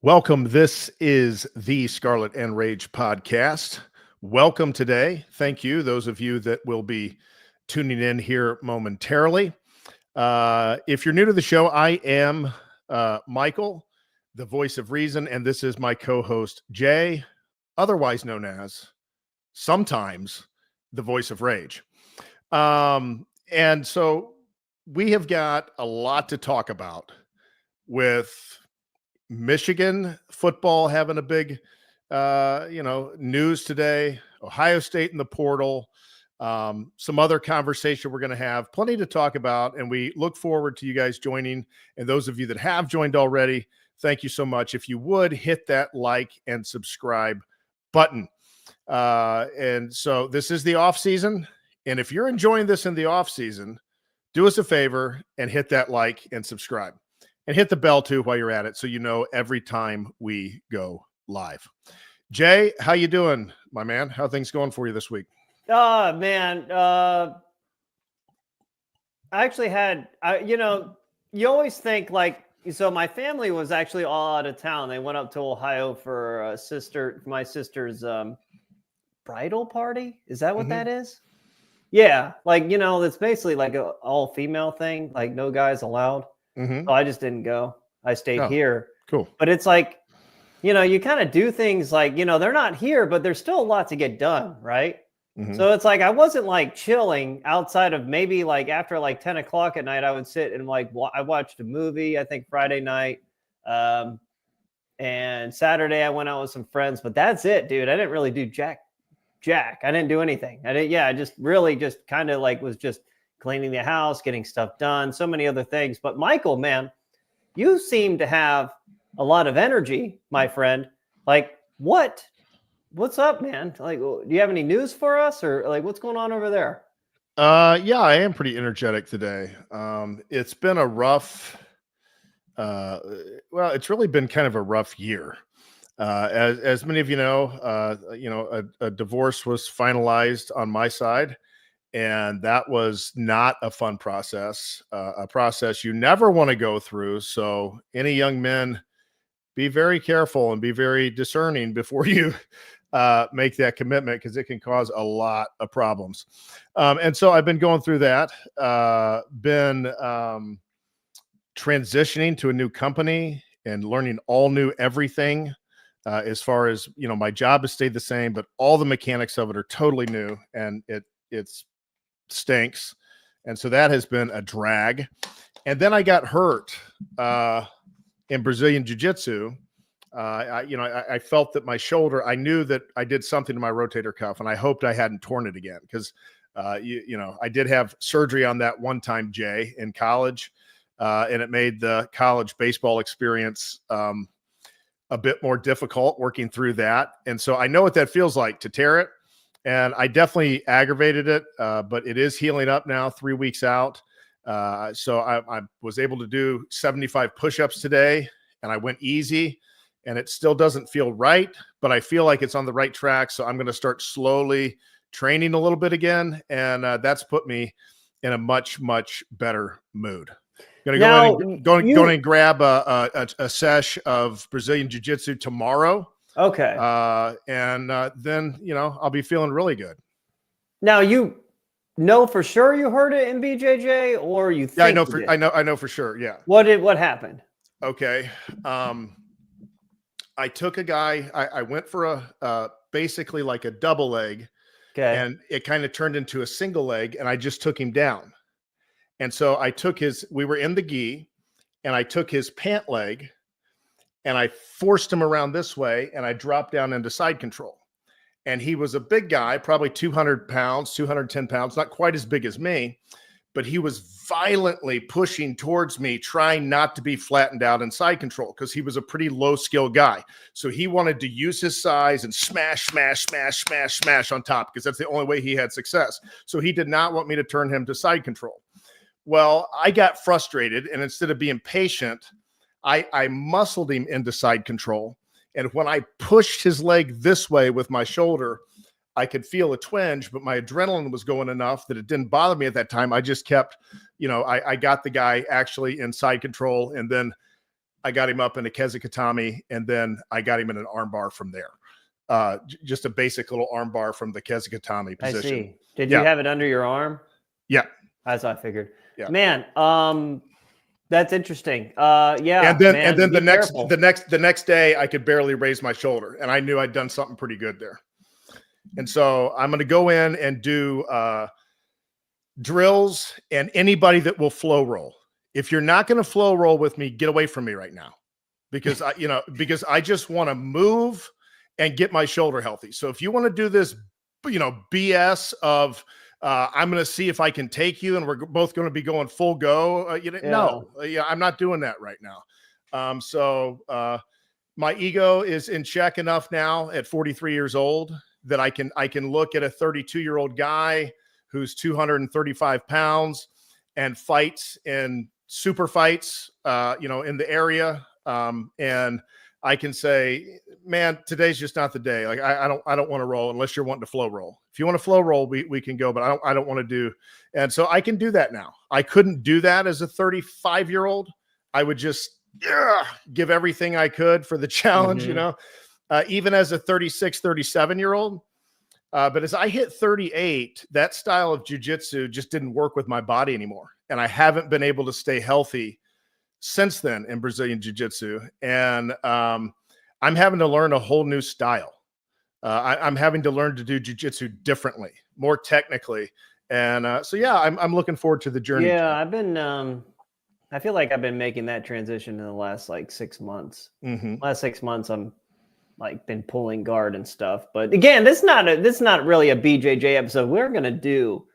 Welcome. This is the Scarlet and Rage podcast. Welcome today. Thank you, those of you that will be tuning in here momentarily. If you're new to the show, I am Michael, the voice of reason, and this is my co-host, Jay, otherwise known as sometimes the voice of rage. And so we have got a lot to talk about with Michigan football having a big, news today, Ohio State in the portal, some other conversation we're going to have, plenty to talk about. And we look forward to you guys joining. And those of you that have joined already, thank you so much. If you would hit that like and subscribe button. And so this is the off season. And if you're enjoying this in the off season, do us a favor and hit that like and subscribe. And hit the bell, too, while you're at it, so you know every time we go live. Jay, how you doing, my man? How are things going for you this week? Oh, man. I actually had, you always think, so my family was actually all out of town. They went up to Ohio for my sister's bridal party. Is that what that is? Yeah. It's basically like an all-female thing, like no guys allowed. Mm-hmm. So I just didn't go. I stayed here. Cool. But it's like, you kind of do things like, they're not here, but there's still a lot to get done, right? Mm-hmm. So it's like I wasn't like chilling outside of maybe like after like 10 o'clock at night, I would sit and I watched a movie, I think Friday night. And Saturday I went out with some friends, but that's it, dude. I didn't really do jack. I didn't do anything. I just really just kind of like was just cleaning the house, getting stuff done, so many other things. But Michael, man, you seem to have a lot of energy, my friend. Like, what's up, man? Like, do you have any news for us, or like what's going on over there? Yeah, I am pretty energetic today. It's been a rough, it's really been kind of a rough year. As many of you know, a divorce was finalized on my side. And that was not a fun process, a process you never want to go through. So any young men, be very careful and be very discerning before you make that commitment, because it can cause a lot of problems. And so I've been going through that, been transitioning to a new company and learning all new everything. As far as, my job has stayed the same, but all the mechanics of it are totally new, and it's stinks. And so that has been a drag. And then I got hurt in Brazilian Jiu-Jitsu. I felt that my shoulder, I knew that I did something to my rotator cuff, and I hoped I hadn't torn it again, because I did have surgery on that one time, Jay, in college, and it made the college baseball experience a bit more difficult working through that. And so I know what that feels like to tear it. And I definitely aggravated it, but it is healing up now, 3 weeks out. So I was able to do 75 push-ups today, and I went easy, and it still doesn't feel right, but I feel like it's on the right track. So I'm going to start slowly training a little bit again, and that's put me in a much, much better mood. Going to go in and grab a sesh of Brazilian Jiu-Jitsu tomorrow. Okay. And then, I'll be feeling really good. Now, you know for sure you heard it in BJJ, or you think? Yeah, I know for sure. Yeah. What happened? Okay. I took a guy, I went for basically like a double leg. Okay. And it kind of turned into a single leg, and I just took him down. And so we were in the gi, and I took his pant leg, and I forced him around this way, and I dropped down into side control. And he was a big guy, probably 200 pounds, 210 pounds, not quite as big as me, but he was violently pushing towards me, trying not to be flattened out in side control, because he was a pretty low skill guy. So he wanted to use his size and smash on top, because that's the only way he had success. So he did not want me to turn him to side control. Well, I got frustrated, and instead of being patient, I muscled him into side control. And when I pushed his leg this way with my shoulder, I could feel a twinge, but my adrenaline was going enough that it didn't bother me at that time. I just kept, I got the guy actually in side control, and then I got him up in a kezakatami, and then I got him in an armbar from there. Just a basic little armbar from the kezakatami I position. see. Did Yeah. you have it under your arm? Yeah. As I figured. Yeah. Man, that's interesting. Yeah. And then man, the next day I could barely raise my shoulder, and I knew I'd done something pretty good there. And so I'm going to go in and do drills and anybody that will flow roll. If you're not going to flow roll with me, get away from me right now, because because I just want to move and get my shoulder healthy. So if you want to do this, BS of I'm going to see if I can take you and we're both going to be going full go. No, I'm not doing that right now. So my ego is in check enough now at 43 years old that I can look at a 32-year-old guy who's 235 pounds and fights in super fights, in the area. And I can say, man, today's just not the day. Like I don't want to roll unless you're wanting to flow roll. If you want to flow roll, we can go, but I don't want to do. And so I can do that now. I couldn't do that as a 35-year-old. I would just give everything I could for the challenge, even as a 36, 37-year-old. But as I hit 38, that style of jiu-jitsu just didn't work with my body anymore. And I haven't been able to stay healthy since then in Brazilian jiu-jitsu. And I'm having to learn a whole new style. I'm having to learn to do jiu-jitsu differently, more technically. And I'm looking forward to the journey. Yeah, I've been, I feel like I've been making that transition in the last 6 months. Mm-hmm. Last 6 months, I'm been pulling guard and stuff. But again, this is not really a BJJ episode. We're going to do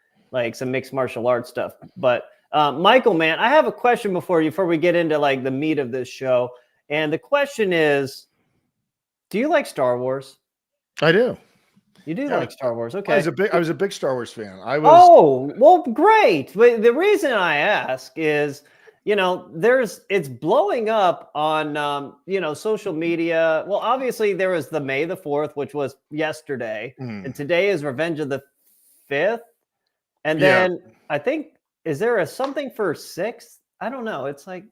some mixed martial arts stuff. But Michael, man, I have a question before we get into the meat of this show. And the question is, do you like Star Wars? I do. You do like Star Wars. Okay. I was a big Star Wars fan. Oh, well, great. But the reason I ask is, it's blowing up on, social media. Well, obviously there was the May the 4th, which was yesterday. And today is Revenge of the 5th. And then I think, is there something for 6th? I don't know. It's I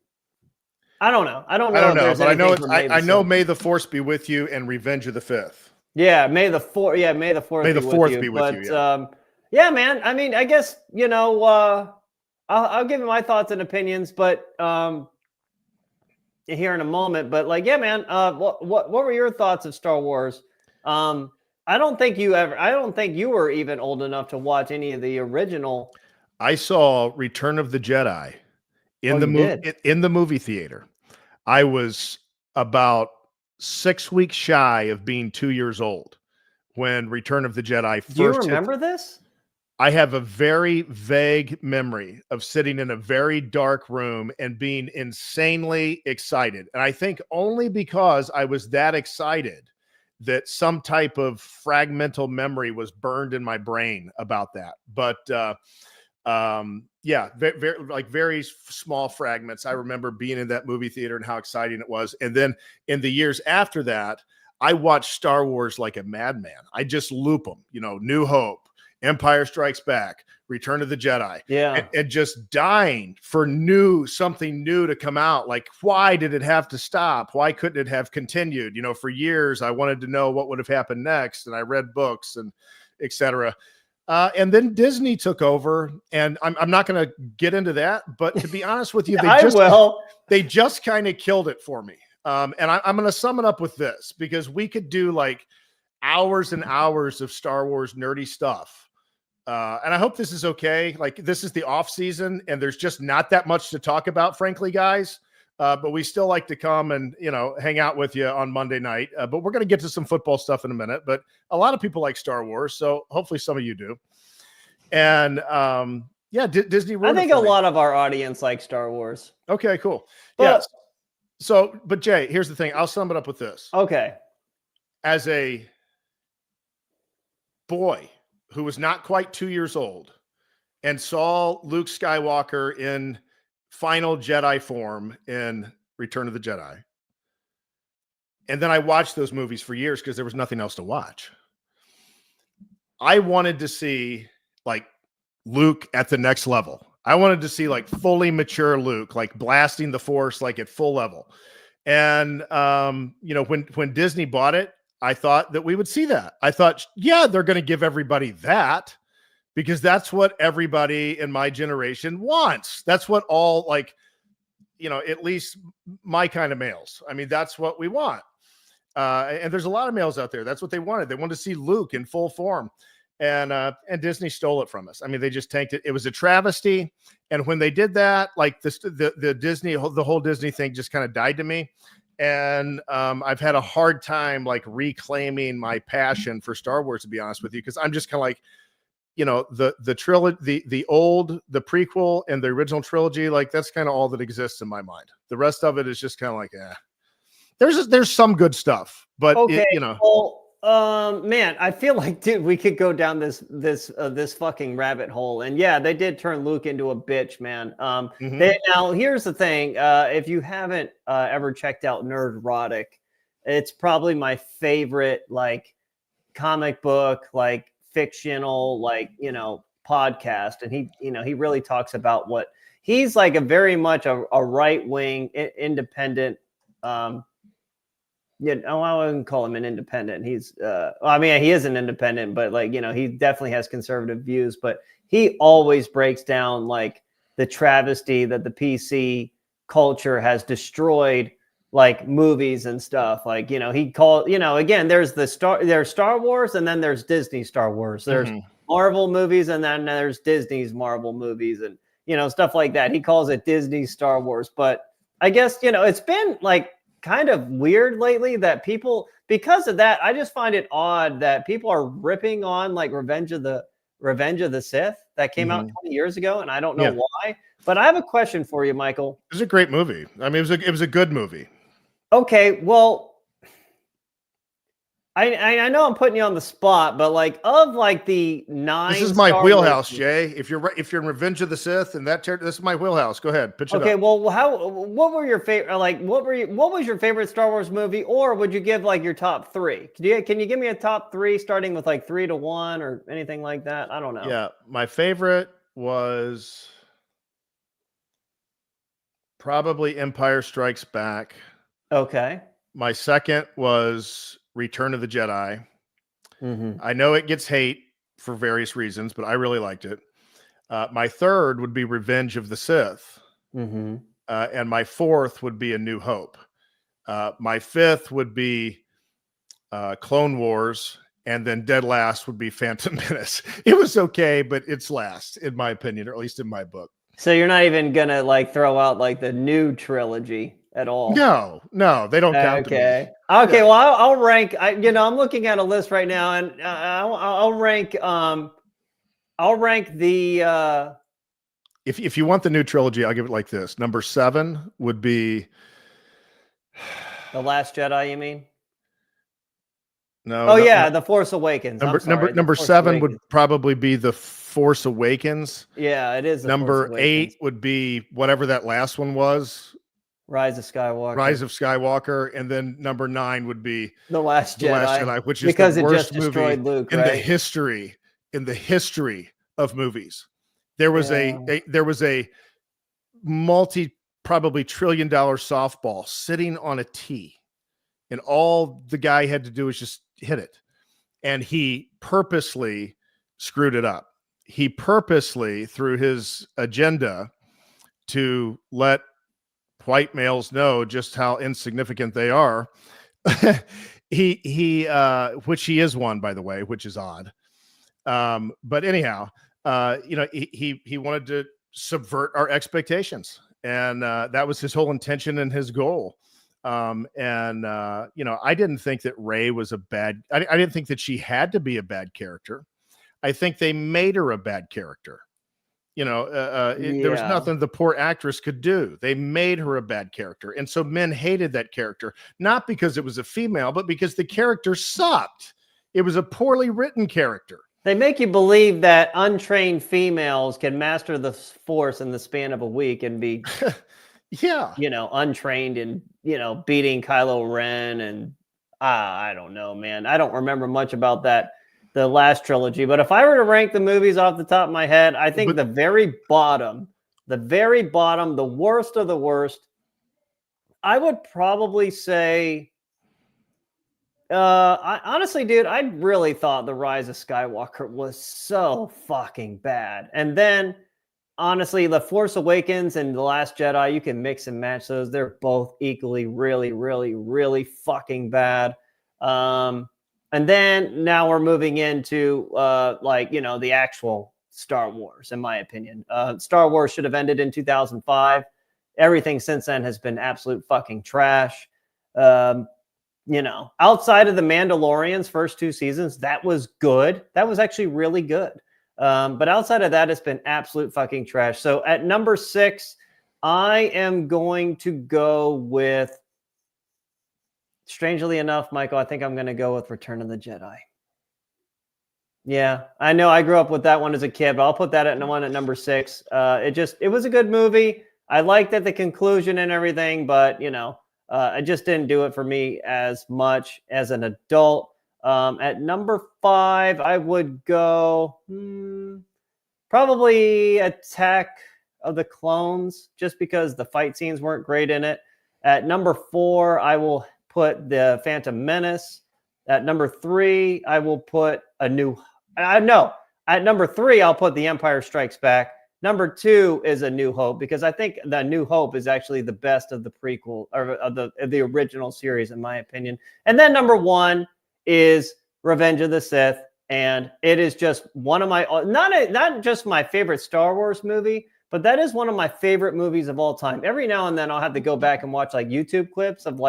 don't know. I don't know. But I know May the 4th be with you and Revenge of the 5th. Yeah. May the 4th. Yeah. May the 4th. May the 4th be with you. Yeah, man. I mean, I guess, I'll give you my thoughts and opinions, but here in a moment. But man, what were your thoughts of Star Wars? I don't think you were even old enough to watch any of the original. I saw Return of the Jedi in the movie theater. I was about 6 weeks shy of being 2 years old when Return of the Jedi first. Do you remember this? I have a very vague memory of sitting in a very dark room and being insanely excited. And I think only because I was that excited that some type of fragmental memory was burned in my brain about that. But very small fragments. I remember being in that movie theater and how exciting it was. And then in the years after that, I watched Star Wars like a madman. I just loop them, New Hope, Empire Strikes Back, Return of the Jedi, and just dying for something new to come out. Like, why did it have to stop? Why couldn't it have continued? For years I wanted to know what would have happened next, and I read books and etc. And then Disney took over, and I'm not going to get into that, but to be honest with you, they just kind of killed it for me. And I'm going to sum it up with this, because we could do hours and hours of Star Wars nerdy stuff. And I hope this is okay. This is the off season and there's just not that much to talk about, frankly, guys. But we still like to come and, hang out with you on Monday night. But we're going to get to some football stuff in a minute, but a lot of people like Star Wars. So hopefully some of you do. And, Disney. I think a lot of our audience likes Star Wars. Okay, cool. Yes. So, but Jay, here's the thing. I'll sum it up with this. Okay. As a boy who was not quite 2 years old and saw Luke Skywalker in final Jedi form in Return of the Jedi. And then I watched those movies for years because there was nothing else to watch. I wanted to see Luke at the next level. I wanted to see fully mature Luke, blasting the Force at full level. And when Disney bought it, I thought that we would see that. I thought, yeah, they're going to give everybody that, because that's what everybody in my generation wants. That's what all, like, at least my kind of males. I mean, that's what we want. And there's a lot of males out there. That's what they wanted. They wanted to see Luke in full form. And Disney stole it from us. I mean, they just tanked it. It was a travesty. And when they did that, like the whole Disney thing just kind of died to me. And I've had a hard time like reclaiming my passion for Star Wars, to be honest with you, because I'm just kind of like, the trilogy, the prequel and the original trilogy, like that's kind of all that exists in my mind. The rest of it is just kind of like, there's some good stuff, but okay. Well, man, I feel like, dude, we could go down this fucking rabbit hole. And yeah, they did turn Luke into a bitch, man. Now here's the thing. If you haven't ever checked out Nerdrotic, it's probably my favorite, like, comic book, like, fictional, like, podcast. And he really talks about what he's like, a very much a right-wing independent, I wouldn't call him an independent. He's, I mean, he is an independent, but like, he definitely has conservative views, but he always breaks down like the travesty that the PC culture has destroyed, like movies and stuff. Like, he called, again, there's Star Wars, and then there's Disney Star Wars. There's Marvel movies, and then there's Disney's Marvel movies, and, stuff like that. He calls it Disney Star Wars. But I guess, it's been like kind of weird lately that people, because of that, I just find it odd that people are ripping on like Revenge of the Sith that came out 20 years ago, and I don't know why. But I have a question for you, Michael. It was a great movie. I mean, it was a good movie. Okay, well, I know I'm putting you on the spot, but like, of like the 9, this is my wheelhouse, Jay. If you're in Revenge of the Sith and this is my wheelhouse. Go ahead, pitch it okay, up. well, what were your favorite? Like, what was your favorite Star Wars movie, or would you give like your top 3? Can you give me a top 3 starting with like 3 to 1 or anything like that? I don't know. Yeah, my favorite was probably Empire Strikes Back. Okay. My second was Return of the Jedi. I know it gets hate for various reasons, but I really liked it. My third would be Revenge of the Sith. And my fourth would be A New Hope. My fifth would be Clone Wars. And then dead last would be Phantom Menace. It was okay, but it's last, in my opinion, or at least in my book. So you're not even going to like throw out like the new trilogy at all? No, they don't count. Okay. Okay. Yeah. Well, I'll rank. I'm looking at a list right now, and I'll rank. I'll rank the. If you want the new trilogy, I'll give it like this. Number 7 would be The Last Jedi. You mean? No. Oh yeah, The Force Awakens. Number 7 would probably be The Force Awakens. Yeah, it is. Number 8 would be whatever that last one was. Rise of Skywalker, and then number 9 would be The Last Jedi, which is because the worst it just destroyed movie Luke, in right? the history of movies. There was a probably $1 trillion softball sitting on a tee, and all the guy had to do was just hit it, and he purposely screwed it up. He purposely, through his agenda to let white males know just how insignificant they are. Which he is one, by the way, which is odd. But anyhow, he wanted to subvert our expectations, and that was his whole intention and his goal. I didn't think that Rey was a bad. I didn't think that she had to be a bad character. I think they made her a bad character. There was nothing the poor actress could do. They made her a bad character. And so men hated that character, not because it was a female, but because the character sucked. It was a poorly written character. They make you believe that untrained females can master the Force in the span of a week and be, untrained and, beating Kylo Ren. And I don't know, man. I don't remember much about that. The last trilogy, but if I were to rank the movies off the top of my head, I think the very bottom, the worst of the worst, I would probably say, honestly, dude, I really thought The Rise of Skywalker was so fucking bad. And then, honestly, The Force Awakens and The Last Jedi, you can mix and match those. They're both equally really, really, really fucking bad. And then now we're moving into the actual Star Wars, in my opinion. Star Wars should have ended in 2005. Everything since then has been absolute fucking trash. Outside of the Mandalorian's first 2 seasons, that was good. That was actually really good. But outside of that, it's been absolute fucking trash. So at number 6, I am going to go with, strangely enough, Michael, I think I'm going to go with Return of the Jedi. Yeah, I know I grew up with that one as a kid, but I'll put that at number 6. It was a good movie. I liked at the conclusion and everything, but it just didn't do it for me as much as an adult. At number 5, I would go probably Attack of the Clones, just because the fight scenes weren't great in it. At number 4, I will put The Phantom Menace. At number 3, I will put At number 3, I'll put The Empire Strikes Back. Number 2 is A New Hope, because I think The New Hope is actually the best of the prequel, or of the original series, in my opinion. And then number 1 is Revenge of the Sith, and it is just one of my not just my favorite Star Wars movie, but that is one of my favorite movies of all time. Every now and then I'll have to go back and watch like YouTube clips of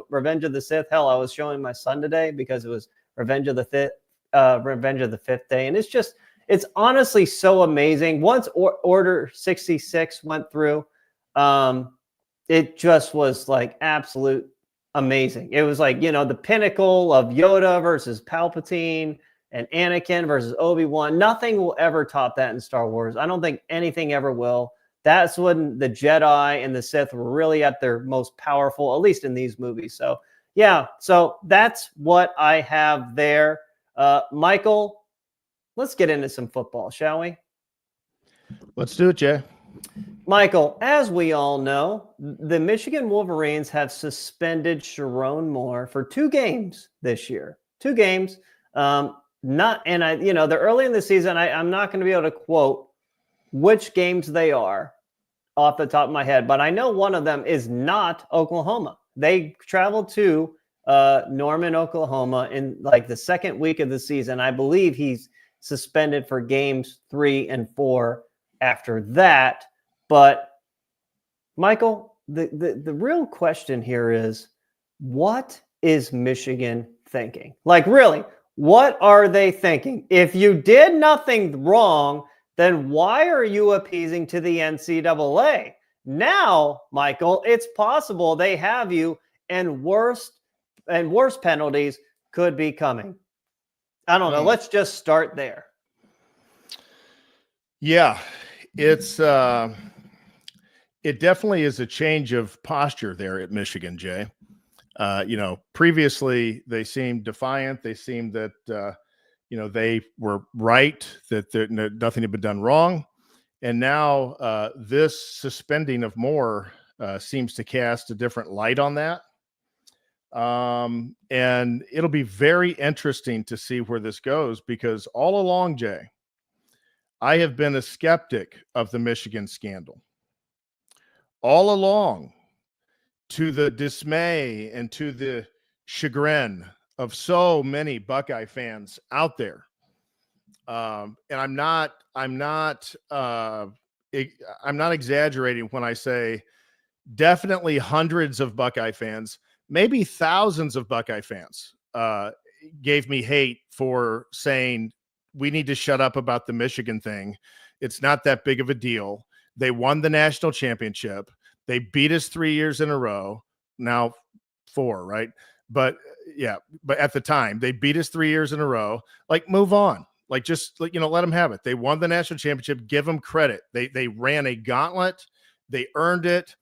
Revenge of the Sith. Hell, I was showing my son today because it was Revenge of the Fifth Day, and it's honestly so amazing. Once Order 66 went through, it just was like absolute amazing. It was like, the pinnacle of Yoda versus Palpatine and Anakin versus Obi-Wan. Nothing will ever top that in Star Wars. I don't think anything ever will. That's when the Jedi and the Sith were really at their most powerful, at least in these movies. So, yeah. So that's what I have there. Michael, let's get into some football, shall we? Let's do it, Jay. Michael, as we all know, the Michigan Wolverines have suspended Sharon Moore for 2 games this year. 2 games. They're early in the season. I'm not going to be able to quote which games they are off the top of my head, but I know one of them is not Oklahoma. They traveled to Norman, Oklahoma in like the second week of the season. I believe he's suspended for games 3 and 4 after that. But Michael, the real question here is, what is Michigan thinking? Like, really, what are they thinking? If you did nothing wrong, then why are you appeasing to the NCAA? Now, Michael, it's possible they have you, and worse penalties could be coming. I don't know. Let's just start there. Yeah, it definitely is a change of posture there at Michigan, Jay. Previously they seemed defiant. They seemed that, they were right, that nothing had been done wrong. And now this suspending of Moore seems to cast a different light on that. And it'll be very interesting to see where this goes, because all along, Jay, I have been a skeptic of the Michigan scandal. All along, to the dismay and to the chagrin of so many Buckeye fans out there. And I'm not exaggerating when I say definitely hundreds of Buckeye fans, maybe thousands of Buckeye fans gave me hate for saying we need to shut up about the Michigan thing. It's not that big of a deal. They won the national championship. They beat us 3 years in a row. Now 4, right? But at the time they beat us 3 years in a row. Like, move on. Like, just let them have it. They won the national championship. Give them credit. They ran a gauntlet. They earned it.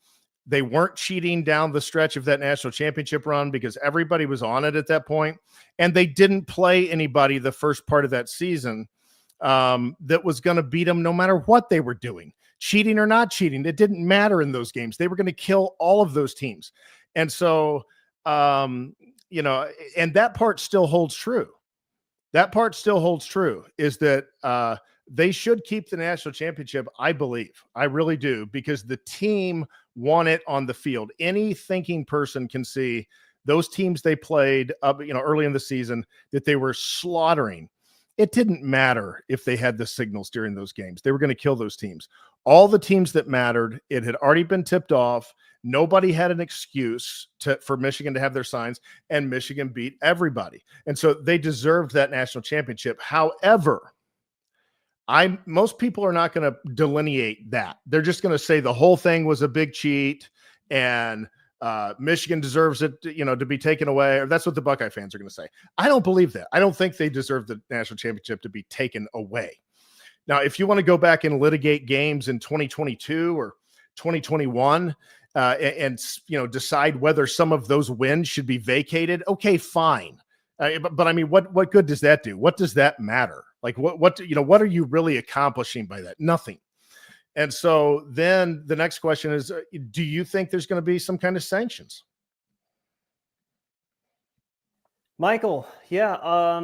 They weren't cheating down the stretch of that national championship run because everybody was on it at that point. And they didn't play anybody the first part of that season that was going to beat them no matter what they were doing. cheating or not cheating. It didn't matter in those games. They were going to kill all of those teams. And so, you know, and that part still holds true. That part still holds true, is that they should keep the national championship, I believe. I really do, because the team won it on the field. Any thinking person can see those teams they played up, you know, early in the season, that they were slaughtering. It didn't matter if they had the signals during those games. They were going to kill those teams. All the teams that mattered, it had already been tipped off. Nobody had an excuse for Michigan to have their signs, and Michigan beat everybody. And so they deserved that national championship. However, most people are not going to delineate that. They're just going to say the whole thing was a big cheat and Michigan deserves it, you know, to be taken away. Or that's what the Buckeye fans are going to say. I don't believe that. I don't think they deserve the national championship to be taken away. Now, if you want to go back and litigate games in 2022 or 2021 and you know, decide whether some of those wins should be vacated, okay, fine. But I mean, what good does that do? What does that matter? Like what you know, what are you really accomplishing by that? Nothing. And so then the next question is, do you think there's going to be some kind of sanctions? Michael, yeah,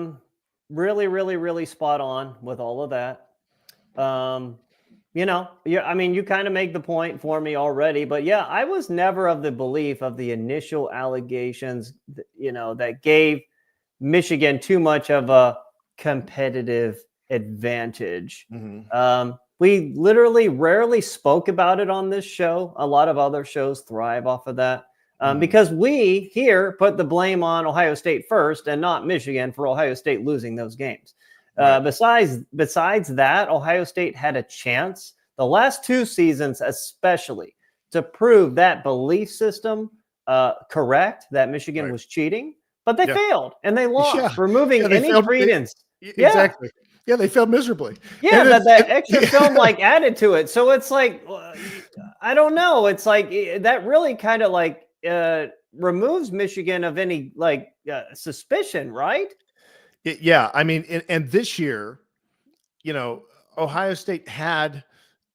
really, really, really spot on with all of that. You know, yeah, I mean, you kind of make the point for me already, but yeah, I was never of the belief of the initial allegations, you know, that gave Michigan too much of a competitive advantage. Mm-hmm. We literally rarely spoke about it on this show. A lot of other shows thrive off of that because we here put the blame on Ohio State first and not Michigan for Ohio State losing those games. Right. Besides that, Ohio State had a chance the last two seasons, especially, to prove that belief system correct, that Michigan was cheating, but they failed and they lost, removing any credence. Exactly. Yeah, they failed miserably. Yeah, that extra film like added to it. So it's like, I don't know. It's like that really kind of like removes Michigan of any like suspicion, right? Yeah, I mean, and this year, you know, Ohio State had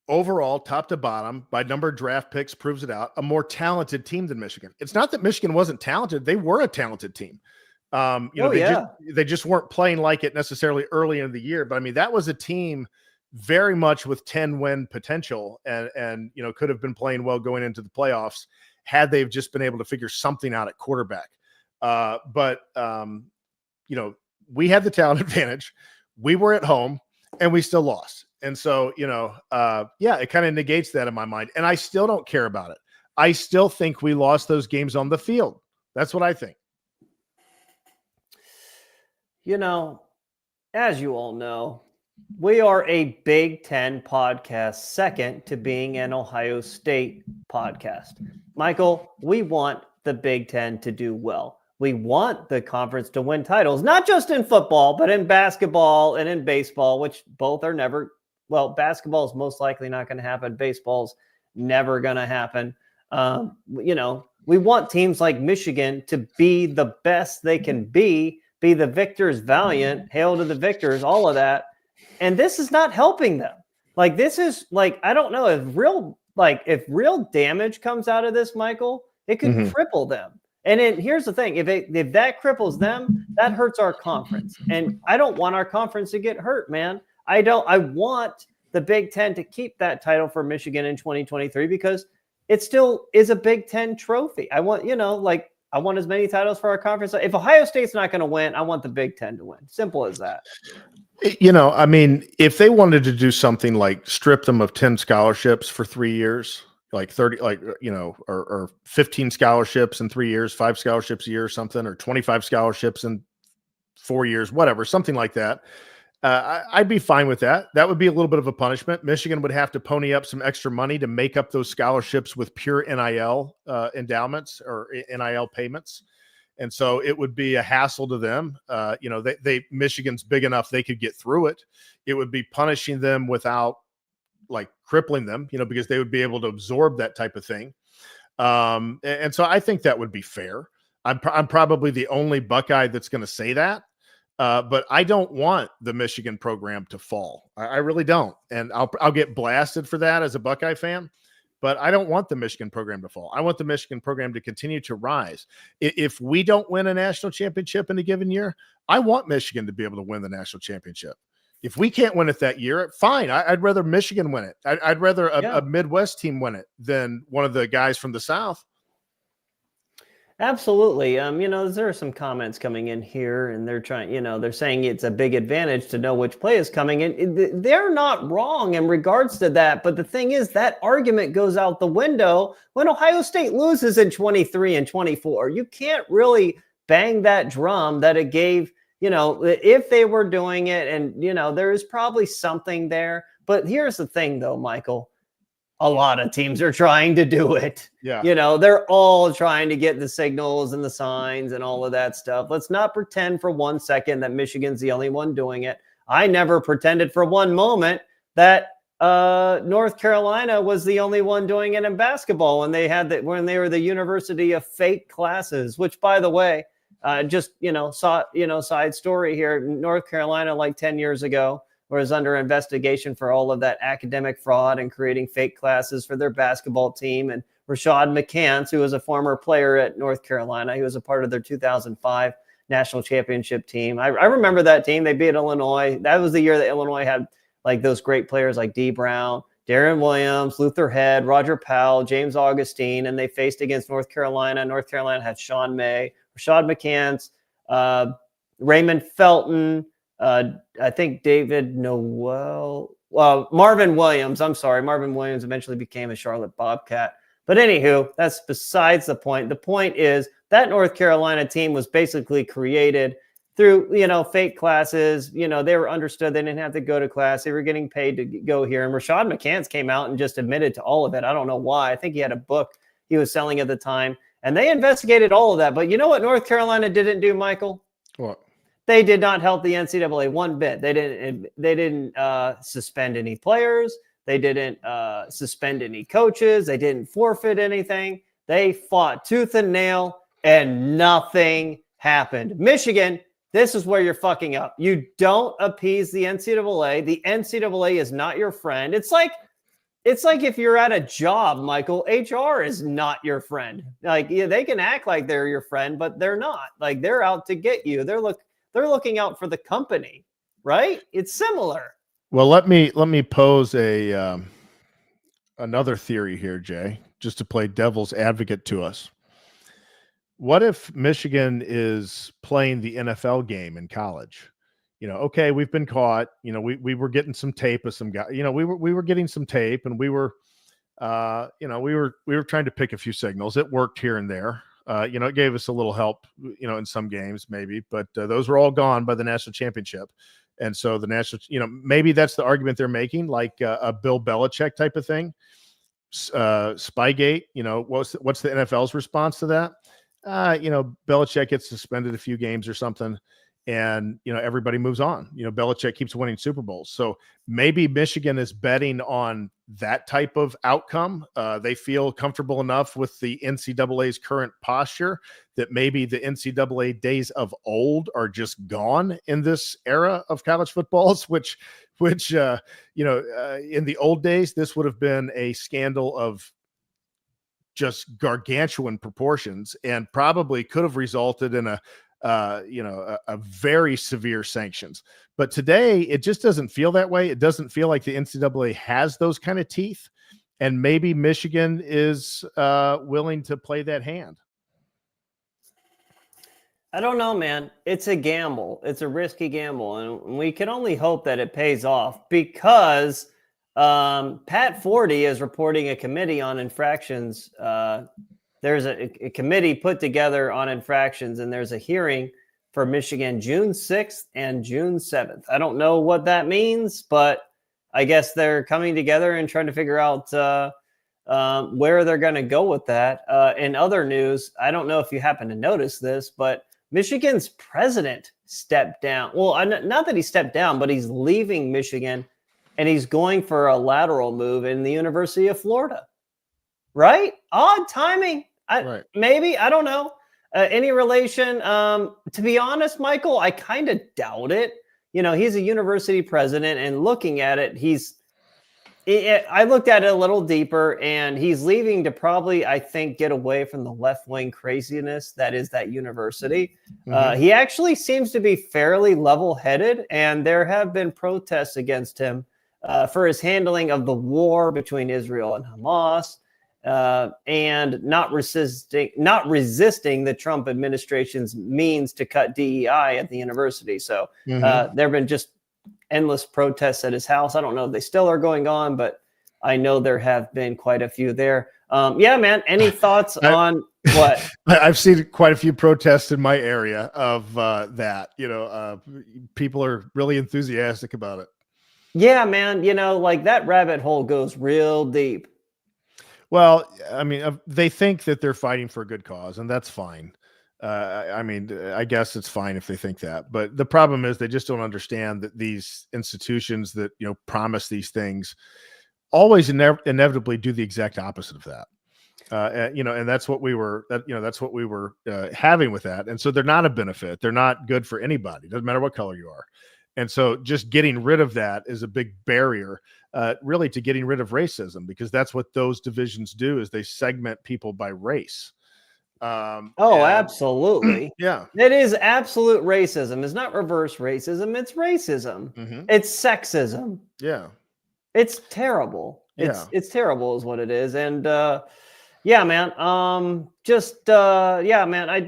overall, top to bottom, by number of draft picks proves it out, a more talented team than Michigan. It's not that Michigan wasn't talented; they were a talented team. You know, they just weren't playing like it necessarily early in the year. But I mean, that was a team very much with 10-win potential, and you know, could have been playing well going into the playoffs had they've just been able to figure something out at quarterback. But you know, we had the talent advantage. We were at home, and we still lost. And so, you know, yeah, it kind of negates that in my mind. And I still don't care about it. I still think we lost those games on the field. That's what I think. You know, as you all know, we are a Big Ten podcast, second to being an Ohio State podcast. Michael, we want the Big Ten to do well. We want the conference to win titles, not just in football, but in basketball and in baseball, which both are never, well, basketball is most likely not going to happen. Baseball's never going to happen. You know, we want teams like Michigan to be the best they can be the victors valiant, hail to the victors, all of that. And this is not helping them. Like, this is like, I don't know if real damage comes out of this, Michael, it could cripple them. And here's the thing, if that cripples them, that hurts our conference. And I don't want our conference to get hurt, man. I want the Big Ten to keep that title for Michigan in 2023 because it still is a Big Ten trophy. I want, you know, like, I want as many titles for our conference. If Ohio State's not going to win, I want the Big Ten to win. Simple as that. You know, I mean, if they wanted to do something like strip them of 10 scholarships for 3 years, like 30, like, you know, or 15 scholarships in 3 years, 5 scholarships a year or something, or 25 scholarships in 4 years, whatever, something like that. I'd be fine with that. That would be a little bit of a punishment. Michigan would have to pony up some extra money to make up those scholarships with pure NIL endowments or NIL payments. And so it would be a hassle to them. You know, Michigan's big enough they could get through it. It would be punishing them without like crippling them, you know, because they would be able to absorb that type of thing. And so I think that would be fair. I'm probably the only Buckeye that's going to say that. But I don't want the Michigan program to fall. I really don't. And I'll get blasted for that as a Buckeye fan, but I don't want the Michigan program to fall. I want the Michigan program to continue to rise. If we don't win a national championship in a given year, I want Michigan to be able to win the national championship. If we can't win it that year, fine. I'd rather Michigan win it. I'd rather a Midwest team win it than one of the guys from the South. Absolutely. There are some comments coming in here, and they're trying, they're saying it's a big advantage to know which play is coming in. They're not wrong in regards to that. But the thing is, that argument goes out the window when Ohio State loses in 23 and 24. You can't really bang that drum that it gave, if they were doing it, and, there is probably something there. But here's the thing, though, Michael. A lot of teams are trying to do it. Yeah. They're all trying to get the signals and the signs and all of that stuff. Let's not pretend for 1 second that Michigan's the only one doing it. I never pretended for one moment that North Carolina was the only one doing it in basketball when they were the University of Fake Classes, which, by the way, side story here, North Carolina, like 10 years ago, was under investigation for all of that academic fraud and creating fake classes for their basketball team. And Rashad McCants, who was a former player at North Carolina, he was a part of their 2005 national championship team. I remember that team. They beat Illinois. That was the year that Illinois had like those great players like D. Brown, Darren Williams, Luther Head, Roger Powell, James Augustine, and they faced against North Carolina. North Carolina had Sean May, Rashad McCants, Raymond Felton, I think David Noel, Marvin Williams. I'm sorry. Marvin Williams eventually became a Charlotte Bobcat. But anywho, that's besides the point. The point is that North Carolina team was basically created through, fake classes. They were understood. They didn't have to go to class. They were getting paid to go here. And Rashad McCants came out and just admitted to all of it. I don't know why. I think he had a book he was selling at the time. And they investigated all of that. But you know what North Carolina didn't do, Michael? What? They did not help the NCAA one bit. They didn't suspend any players. They didn't suspend any coaches. They didn't forfeit anything. They fought tooth and nail, and nothing happened. Michigan, this is where you're fucking up. You don't appease the NCAA. The NCAA is not your friend. It's like if you're at a job, Michael, HR is not your friend. Like, they can act like they're your friend, but they're not. Like, they're out to get you. They're looking out for the company, right? It's similar. Well, let me pose another theory here, Jay, just to play devil's advocate to us. What if Michigan is playing the NFL game in college? Okay, we've been caught. We were getting some tape of some guy. We were getting some tape, and we were trying to pick a few signals. It worked here and there. It gave us a little help, in some games maybe, but those were all gone by the national championship. And so the national, maybe that's the argument they're making, like a Bill Belichick type of thing. Spygate, what's the NFL's response to that? Belichick gets suspended a few games or something, and everybody moves on. Belichick keeps winning Super Bowls. So maybe Michigan is betting on that type of outcome. They feel comfortable enough with the NCAA's current posture that maybe the NCAA days of old are just gone in this era of college footballs, which in the old days, this would have been a scandal of just gargantuan proportions and probably could have resulted in a very severe sanctions. But today, it just doesn't feel that way. It doesn't feel like the NCAA has those kind of teeth. And maybe Michigan is willing to play that hand. I don't know, man. It's a gamble. It's a risky gamble. And we can only hope that it pays off because Pat Forty is reporting a committee on infractions. There's a committee put together on infractions, and there's a hearing for Michigan June 6th and June 7th. I don't know what that means, but I guess they're coming together and trying to figure out where they're going to go with that. In other news, I don't know if you happen to notice this, but Michigan's president stepped down. Well, not that he stepped down, but he's leaving Michigan, and he's going for a lateral move in the University of Florida. Right? Odd timing. Right. Maybe. I don't know. Any relation? To be honest, Michael, I kind of doubt it. He's a university president, and looking at it, I looked at it a little deeper, and he's leaving to probably, I think, get away from the left-wing craziness that is that university. He actually seems to be fairly level-headed, and there have been protests against him for his handling of the war between Israel and Hamas, and not resisting the Trump administration's means to cut DEI at the university. So there have been just endless protests at his house. I don't know if they still are going on, but I know there have been quite a few there. Yeah, man. Any thoughts on what? I've seen quite a few protests in my area of that. People are really enthusiastic about it. Yeah, man. Like that rabbit hole goes real deep. Well, I mean, they think that they're fighting for a good cause, and that's fine. I mean, I guess it's fine if they think that, but the problem is they just don't understand that these institutions that promise these things always inevitably do the exact opposite of that. And that's what we were having with that, and so they're not a benefit. They're not good for anybody. Doesn't matter what color you are, and so just getting rid of that is a big barrier, really, to getting rid of racism, because that's what those divisions do: is they segment people by race. Absolutely. Yeah. It is absolute racism. It's not reverse racism. It's racism. It's sexism. Yeah. It's terrible. It's terrible is what it is. And yeah, man. Yeah, man. I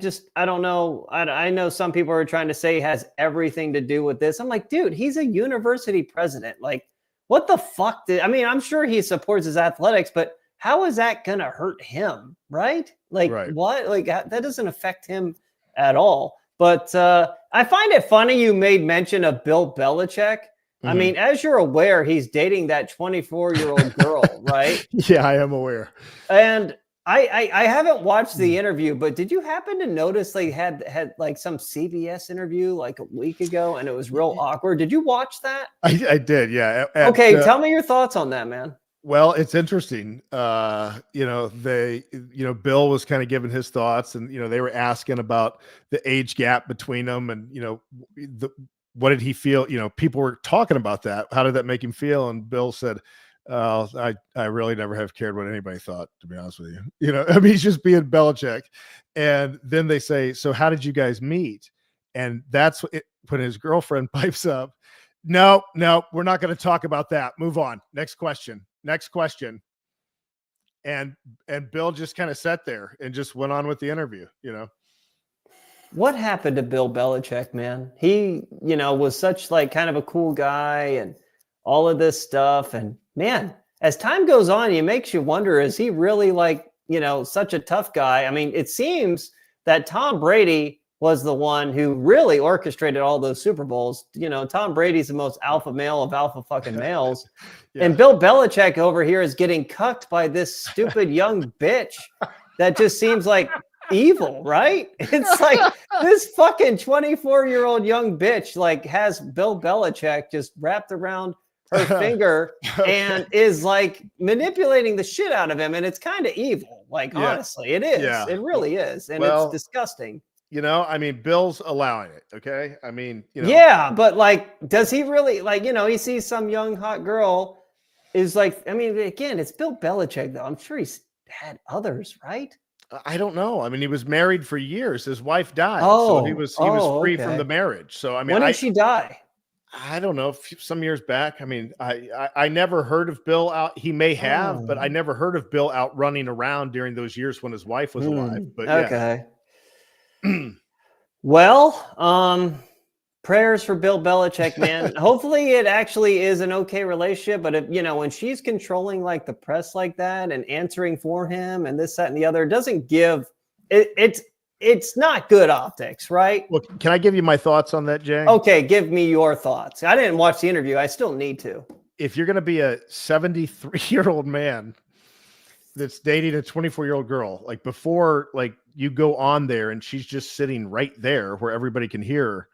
don't know. I know some people are trying to say it has everything to do with this. I'm like, dude, he's a university president. Like, what the fuck I'm sure he supports his athletics, but how is that going to hurt him? Right? Like, what? Like, that doesn't affect him at all. But I find it funny you made mention of Bill Belichick. I mean, as you're aware, he's dating that 24-year-old girl, right? Yeah, I am aware. And I haven't watched the interview, but did you happen to notice they had like some CBS interview like a week ago, and it was real awkward? Did you watch that? I did, yeah. Okay, tell me your thoughts on that, man. Well, it's interesting. Bill was kind of giving his thoughts, and they were asking about the age gap between them, and what did he feel? People were talking about that. How did that make him feel? And Bill said, I really never have cared what anybody thought, to be honest with you. I mean, he's just being Belichick. And then they say, so how did you guys meet? And that's when his girlfriend pipes up. No, we're not going to talk about that. Move on. Next question. And Bill just kind of sat there and just went on with the interview, What happened to Bill Belichick, man? He, was such like kind of a cool guy and all of this stuff. And man, as time goes on, it makes you wonder, is he really like, such a tough guy? I mean, it seems that Tom Brady was the one who really orchestrated all those Super Bowls. Tom Brady's the most alpha male of alpha fucking males. Yeah. And Bill Belichick over here is getting cucked by this stupid young bitch that just seems like evil, right? It's like this fucking 24-year-old young bitch like has Bill Belichick just wrapped around her finger and is like manipulating the shit out of him. And it's kind of evil. Like, honestly, it is. Yeah. It really is. And it's disgusting. I mean, Bill's allowing it. Okay. I mean, yeah, but like, does he really like, he sees some young hot girl is like, I mean, again, it's Bill Belichick though. I'm sure he's had others, right? I don't know. I mean, he was married for years. His wife died. So he was free from the marriage. So, I mean, when did she die? I don't know. Some years back. I mean, I never heard of Bill out. He may have, but I never heard of Bill out running around during those years when his wife was alive. But okay. Well, prayers for Bill Belichick, man. Hopefully it actually is an okay relationship. But if, when she's controlling like the press like that and answering for him and this, that, and the other, it doesn't give it's not good optics, right? Well, can I give you my thoughts on that, Jay? Okay. Give me your thoughts. I didn't watch the interview. I still need to. If you're going to be a 73-year-old man that's dating a 24-year-old girl, like before, like you go on there and she's just sitting right there where everybody can hear her,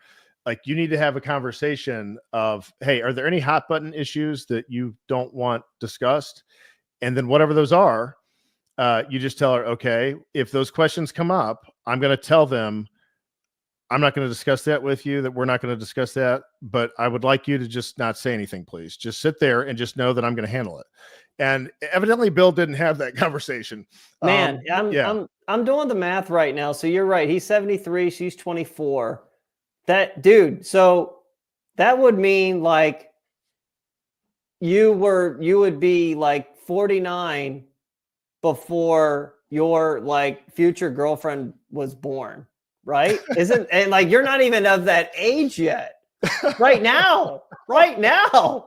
like you need to have a conversation of, hey, are there any hot button issues that you don't want discussed? And then whatever those are, you just tell her, okay, if those questions come up, I'm going to tell them, I'm not going to discuss that with you, that we're not going to discuss that, but I would like you to just not say anything, please. Just sit there and just know that I'm going to handle it. And evidently Bill didn't have that conversation. Man, Yeah. I'm doing the math right now. So you're right. He's 73, she's 24. That dude, so that would mean like you would be like 49 before your like future girlfriend was born, right? And like you're not even of that age yet. Right now. Wow.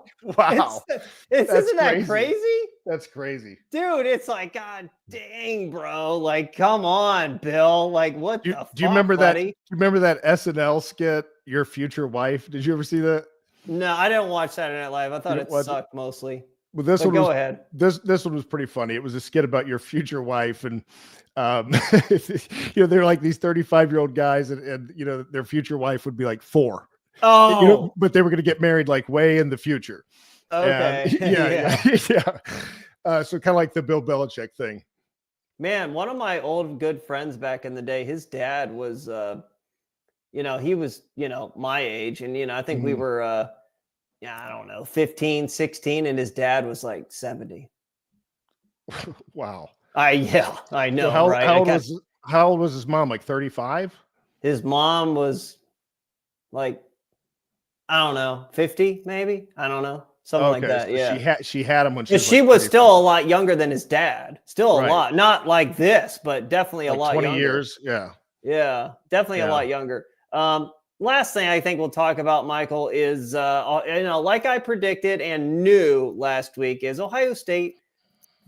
Isn't that crazy? That's crazy. Dude, it's like, God dang, bro. Like, come on, Bill. Like, what Do the fuck, you remember buddy? that? Do you remember that SNL skit, Your Future Wife? Did you ever see that? No, I didn't watch Saturday Night Live. I thought it sucked mostly. Well, this But one go was, ahead. This one was pretty funny. It was a skit about your future wife, and they're like these 35-year-old guys, and their future wife would be like 4. Oh, But they were going to get married like way in the future. okay. And, yeah. So kind of like the Bill Belichick thing. Man, one of my old good friends back in the day, his dad was, he was, my age. And, I think we were, I don't know, 15, 16. And his dad was like 70. Wow. I know. So right? How old was his mom? Like 35? His mom was like, I don't know, 50 maybe. I don't know. Something like that. So Yeah. she had him when she was She like was 35. still a lot younger than his dad. Still a Right. lot. Not like this, but definitely Like a lot 20 younger. years. Yeah. Yeah. Definitely a Yeah. lot younger. Last thing I think we'll talk about, Michael, is like I predicted and knew last week, is Ohio State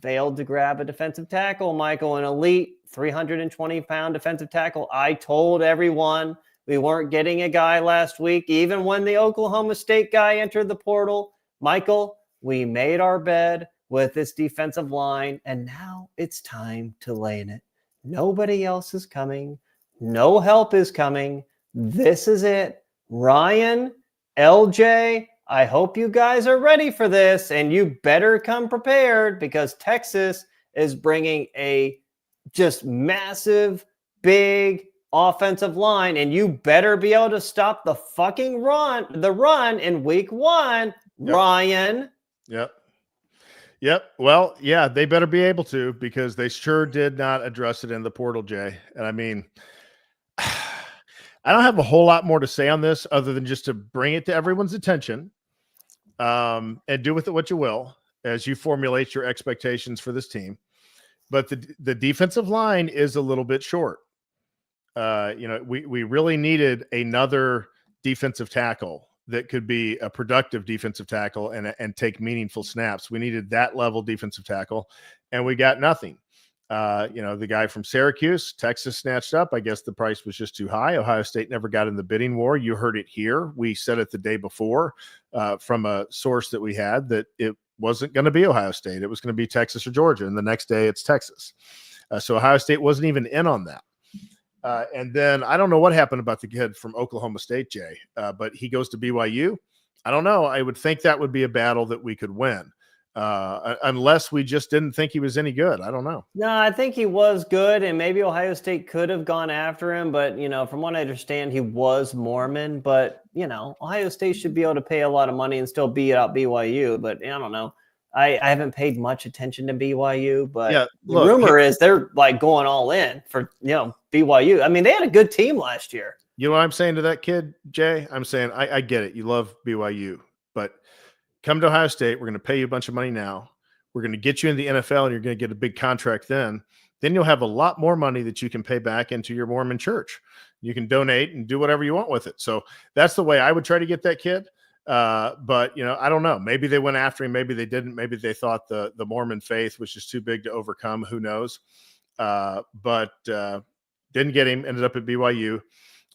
failed to grab a defensive tackle, Michael, an elite 320-pound defensive tackle. I told everyone we weren't getting a guy last week, even when the Oklahoma State guy entered the portal. Michael, we made our bed with this defensive line, and now it's time to lay in it. Nobody else is coming. No help is coming. This is it. Ryan, LJ, I hope you guys are ready for this, and you better come prepared because Texas is bringing a just massive, big offensive line, and you better be able to stop the fucking run in week 1, Yep. Ryan. Yep. Well, yeah, they better be able to, because they sure did not address it in the portal, Jay. And I mean, I don't have a whole lot more to say on this other than just to bring it to everyone's attention, and do with it what you will as you formulate your expectations for this team. But the defensive line is a little bit short. We really needed another defensive tackle that could be a productive defensive tackle and take meaningful snaps. We needed that level defensive tackle, and we got nothing. The guy from Syracuse, Texas snatched up. I guess the price was just too high. Ohio State never got in the bidding war. You heard it here. We said it the day before from a source that we had that it wasn't going to be Ohio State. It was going to be Texas or Georgia. And the next day it's Texas. So Ohio State wasn't even in on that. And then I don't know what happened about the kid from Oklahoma State, Jay, but he goes to BYU. I don't know. I would think that would be a battle that we could win. Unless we just didn't think he was any good. I don't know. No, I think he was good, and maybe Ohio State could have gone after him. But, from what I understand, he was Mormon. But, Ohio State should be able to pay a lot of money and still beat out BYU. But I don't know. I haven't paid much attention to BYU, but Yeah, the rumor is they're like going all in for, BYU. I mean, they had a good team last year. You know what I'm saying to that kid, Jay? I'm saying, I get it. You love BYU, but come to Ohio State. We're going to pay you a bunch of money now. We're going to get you in the NFL, and you're going to get a big contract then. Then you'll have a lot more money that you can pay back into your Mormon church. You can donate and do whatever you want with it. So that's the way I would try to get that kid. But, I don't know. Maybe they went after him. Maybe they didn't. Maybe they thought the Mormon faith was just too big to overcome. Who knows? But didn't get him. Ended up at BYU.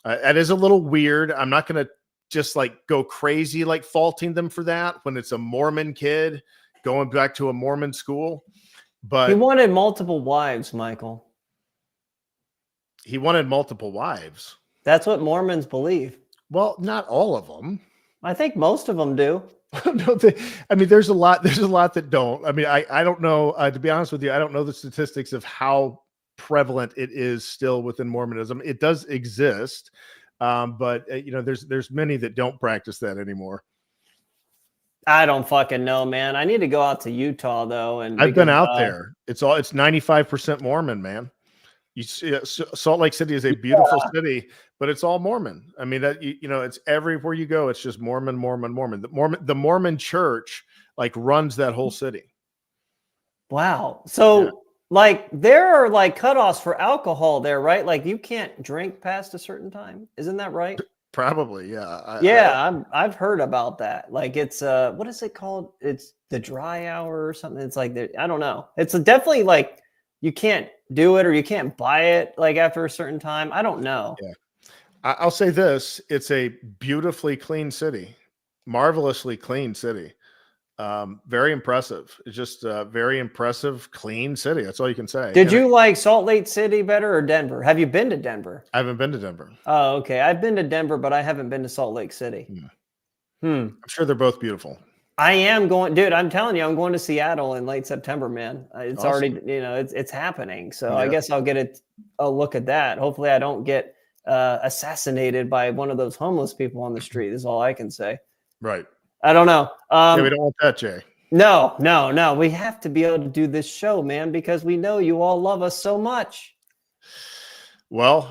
That is a little weird. I'm not going to just like go crazy, like faulting them for that when it's a Mormon kid going back to a Mormon school. But he wanted multiple wives, Michael. He wanted multiple wives. That's what Mormons believe. Well, not all of them. I think most of them do. No, there's a lot that don't. I mean, I don't know. To be honest with you, I don't know the statistics of how prevalent it is still within Mormonism. It does exist, but there's many that don't practice that anymore. I don't fucking know, man. I need to go out to Utah though, and I've been out there. It's 95% Mormon, man. You see, Salt Lake City is a beautiful city, but it's all Mormon. I mean, that it's everywhere you go. It's just Mormon, Mormon, Mormon. The Mormon Church like runs that whole city. Wow. So like there are like cutoffs for alcohol there, right? Like you can't drink past a certain time. Isn't that right? Probably, yeah. I've heard about that. Like it's what is it called? It's the dry hour or something. It's like I don't know. It's definitely like you can't do it or you can't buy it like after a certain time. I don't know. Yeah. I'll say this: it's a beautifully clean city, marvelously clean city. Very impressive. It's just a very impressive, clean city. That's all you can say. Did you like Salt Lake City better or Denver? Have you been to Denver? I haven't been to Denver. Oh, okay. I've been to Denver, but I haven't been to Salt Lake City. I'm sure they're both beautiful. I am going, dude. I'm telling you, I'm going to Seattle in late September, man. It's Awesome. already, it's happening. So I guess I'll get a look at that. Hopefully, I don't get assassinated by one of those homeless people on the street. Is all I can say. Right. I don't know. We don't want that, Jay. No. We have to be able to do this show, man, because we know you all love us so much. Well,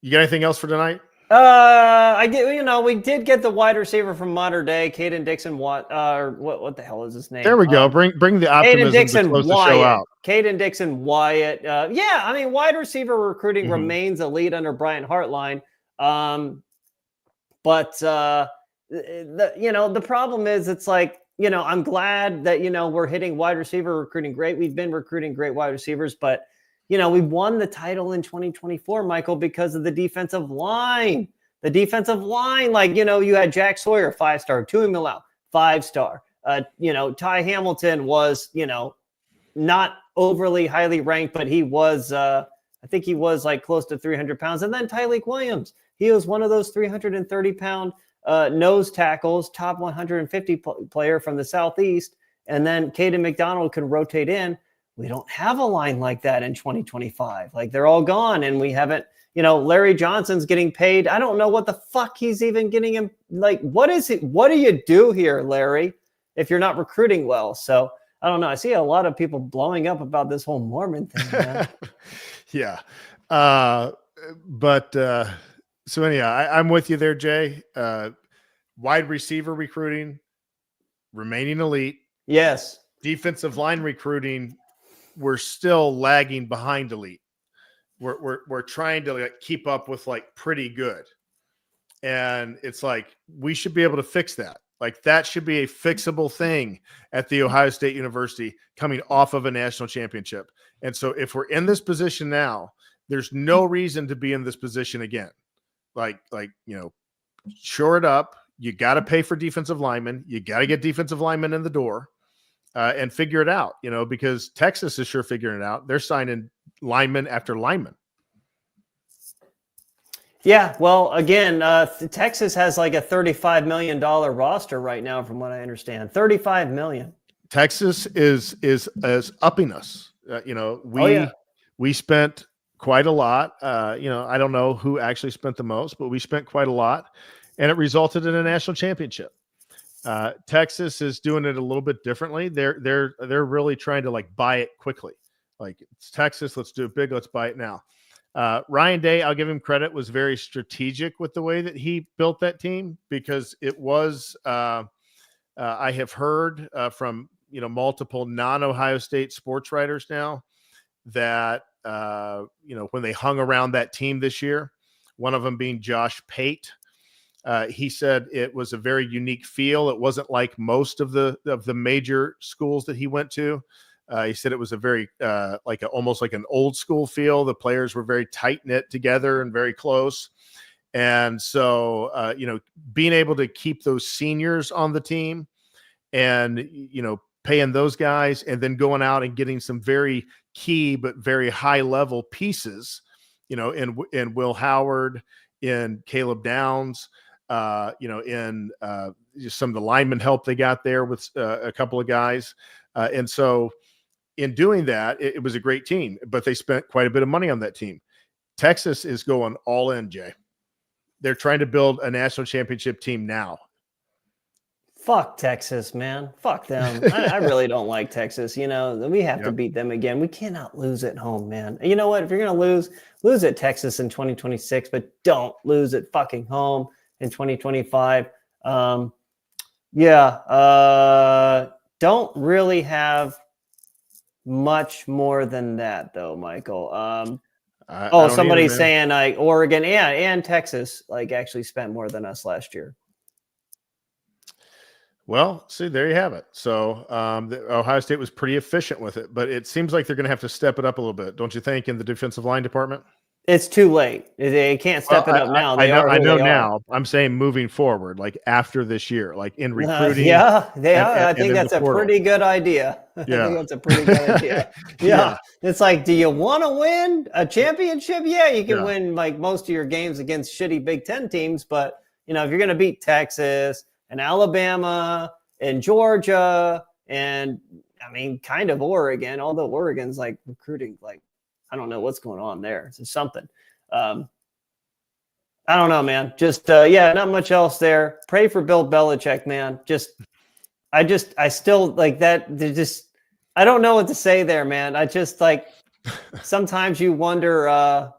you got anything else for tonight? We did get the wide receiver from modern day, Caden Dixon. What the hell is his name? There we go. Bring the optimism Caden Dixon to close Wyatt. the show out. Caden Dixon Wyatt. I mean, wide receiver recruiting remains elite under Brian Hartline. But the problem is it's like, I'm glad that, we're hitting wide receiver recruiting great. We've been recruiting great wide receivers, but we won the title in 2024, Michael, because of the defensive line. The defensive line, like, you had Jack Sawyer, 5-star, Tui Millau, 5-star. Ty Hamilton was, not overly highly ranked, but he was, I think he was like close to 300 pounds. And then Tyleik Williams, he was one of those 330-pound nose tackles, top 150 player from the Southeast. And then Caden McDonald can rotate in. We don't have a line like that in 2025. Like they're all gone, and we haven't. Larry Johnson's getting paid. I don't know what the fuck he's even getting him. Like, what is it? What do you do here, Larry, if you're not recruiting well? So I don't know. I see a lot of people blowing up about this whole Mormon thing. Man. Yeah. So anyhow, I'm with you there, Jay. Wide receiver recruiting, remaining elite. Yes. Defensive line recruiting, we're still lagging behind elite. We're trying to like keep up with like pretty good. And it's like, we should be able to fix that. Like that should be a fixable thing at the Ohio State University coming off of a national championship. And so if we're in this position now, there's no reason to be in this position again. Like, shore it up. You got to pay for defensive linemen. You got to get defensive linemen in the door and figure it out, because Texas is sure figuring it out. They're signing lineman after lineman. Yeah, well, again, Texas has like a $35 million roster right now, from what I understand. $35 million. Texas is upping us. We spent quite a lot. I don't know who actually spent the most, but we spent quite a lot, and it resulted in a national championship. Texas is doing it a little bit differently. They're really trying to like buy it quickly. Like, it's Texas, let's do it big, let's buy it now. Ryan Day, I'll give him credit, was very strategic with the way that he built that team, because it was I have heard from multiple non-Ohio State sports writers now that when they hung around that team this year, one of them being Josh Pate, he said it was a very unique feel. It wasn't like most of the major schools that he went to. He said it was a very almost like an old school feel. The players were very tight knit together and very close. And so, being able to keep those seniors on the team and, paying those guys, and then going out and getting some very key but very high level pieces, in Will Howard, in Caleb Downs, in just some of the lineman help they got there with a couple of guys. And so in doing that, it was a great team, but they spent quite a bit of money on that team. Texas is going all in, Jay. They're trying to build a national championship team now. Fuck Texas, man. Fuck them. I really don't like Texas. You know, we have to beat them again. We cannot lose at home, man. You know what? If you're going to lose at Texas in 2026, but don't lose at fucking home in 2025. Don't really have much more than that, though, Michael. Somebody's saying like Oregon and Texas like actually spent more than us last year. Well, see, there you have it. So Ohio State was pretty efficient with it, but it seems like they're going to have to step it up a little bit, don't you think, in the defensive line department? It's too late. They can't step it up now. I know now. I'm saying moving forward, like after this year, like in recruiting. I think that's a pretty good idea. I think that's a pretty good idea. Yeah. It's like, do you want to win a championship? Yeah, you can win like most of your games against shitty Big Ten teams, but you know, if you're going to beat Texas and Alabama and Georgia and I mean, kind of Oregon, although Oregon's like recruiting, like, I don't know what's going on there. It's something. I don't know, man. Just, not much else there. Pray for Bill Belichick, man. I still like that. I don't know what to say there, man. I just like, sometimes you wonder,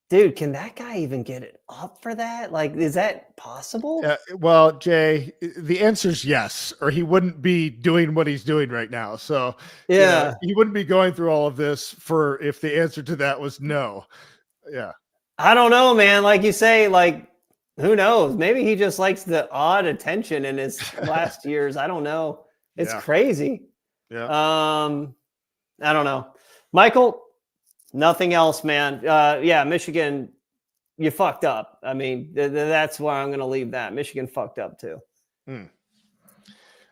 dude, can that guy even get it up for that? Like, is that possible? Well, Jay, the answer is yes, or he wouldn't be doing what he's doing right now. So, he wouldn't be going through all of this if the answer to that was no. Yeah. I don't know, man. Like you say, like, who knows? Maybe he just likes the odd attention in his last years. I don't know. It's crazy. Yeah. I don't know. Michael, nothing else, man. Michigan, you fucked up. I mean, that's why I'm going to leave that. Michigan fucked up too.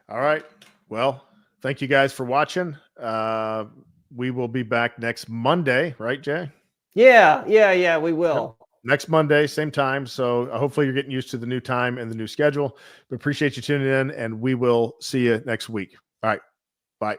All right. Well, thank you guys for watching. We will be back next Monday, right, Jay? Yeah, we will. Next Monday, same time. So hopefully you're getting used to the new time and the new schedule. We appreciate you tuning in, and we will see you next week. All right. Bye.